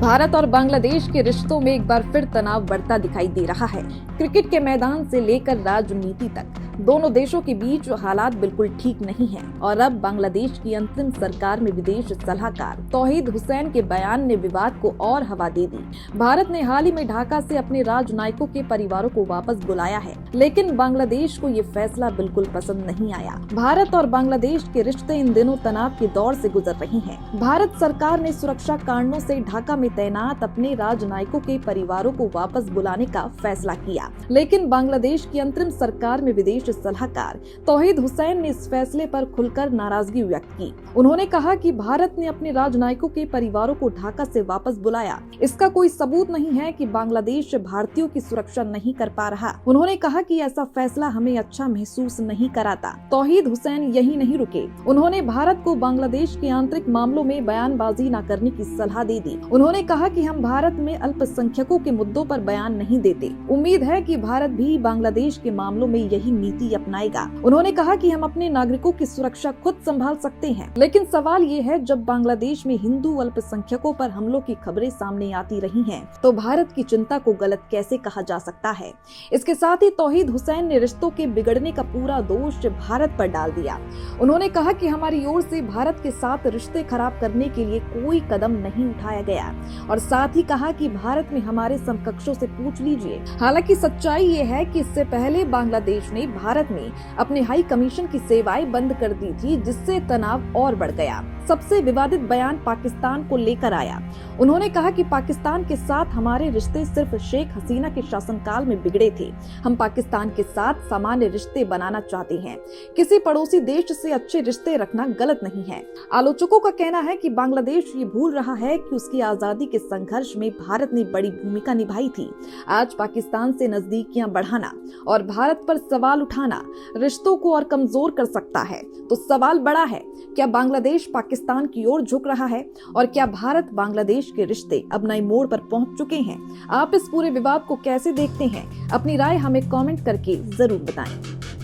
भारत और बांग्लादेश के रिश्तों में एक बार फिर तनाव बढ़ता दिखाई दे रहा है। क्रिकेट के मैदान से लेकर राजनीति तक दोनों देशों के बीच हालात बिल्कुल ठीक नहीं हैं और अब बांग्लादेश की अंतरिम सरकार में विदेश सलाहकार तौहीद हुसैन के बयान ने विवाद को और हवा दे दी। भारत ने हाल ही में ढाका से अपने राजनयिकों के परिवारों को वापस बुलाया है, लेकिन बांग्लादेश को ये फैसला बिल्कुल पसंद नहीं आया। भारत और बांग्लादेश के रिश्ते इन दिनों तनाव के दौर से गुजर रहे हैं। भारत सरकार ने सुरक्षा कारणों से ढाका में तैनात अपने राजनयिकों के परिवारों को वापस बुलाने का फैसला किया, लेकिन बांग्लादेश की अंतरिम सरकार में विदेश सलाहकार तौहीद हुसैन ने इस फैसले पर खुलकर नाराजगी व्यक्त की। उन्होंने कहा कि भारत ने अपने राजनयिकों के परिवारों को ढाका से वापस बुलाया, इसका कोई सबूत नहीं है कि बांग्लादेश भारतीयों की सुरक्षा नहीं कर पा रहा। उन्होंने कहा कि ऐसा फैसला हमें अच्छा महसूस नहीं कराता। तौहीद हुसैन यही नहीं रुके, उन्होंने भारत को बांग्लादेश के आंतरिक मामलों में बयानबाजी न करने की सलाह दे दी। उन्होंने कहा कि हम भारत में अल्पसंख्यकों के मुद्दों पर बयान नहीं देते। उम्मीद है कि भारत भी बांग्लादेश के मामलों में यही नीति अपनाएगा। उन्होंने कहा कि हम अपने नागरिकों की सुरक्षा खुद संभाल सकते हैं, लेकिन सवाल ये है, जब बांग्लादेश में हिंदू अल्पसंख्यकों पर हमलों की खबरें सामने आती रही हैं, तो भारत की चिंता को गलत कैसे कहा जा सकता है। इसके साथ ही तौहीद हुसैन ने रिश्तों के बिगड़ने का पूरा दोष भारत पर डाल दिया। उन्होंने कहा कि हमारी ओर से भारत के साथ रिश्ते खराब करने के लिए कोई कदम नहीं उठाया गया और साथ ही कहा कि भारत में हमारे समकक्षों से पूछ लीजिए। हालांकि सच्चाई ये है कि इससे पहले बांग्लादेश ने भारत में अपने हाई कमीशन की सेवाएं बंद कर दी थी, जिससे तनाव और बढ़ गया। सबसे विवादित बयान पाकिस्तान को लेकर आया। उन्होंने कहा कि पाकिस्तान के साथ हमारे रिश्ते सिर्फ शेख हसीना के शासनकाल में बिगड़े थे। हम पाकिस्तान के साथ सामान्य रिश्ते बनाना चाहते हैं। किसी पड़ोसी देश से अच्छे रिश्ते रखना गलत नहीं है। आलोचकों का कहना है कि बांग्लादेश ये भूल रहा है कि उसकी आजादी के संघर्ष में भारत ने बड़ी भूमिका निभाई थी। आज पाकिस्तान से नजदीकियां बढ़ाना और भारत पर सवाल उठाना रिश्तों को और कमजोर कर सकता है। तो सवाल बड़ा है, क्या बांग्लादेश पाकिस्तान की ओर झुक रहा है और क्या भारत बांग्लादेश के रिश्ते अब नए मोड़ पर पहुंच चुके हैं? आप इस पूरे विवाद को कैसे देखते हैं? अपनी राय हमें कमेंट करके जरूर बताएं।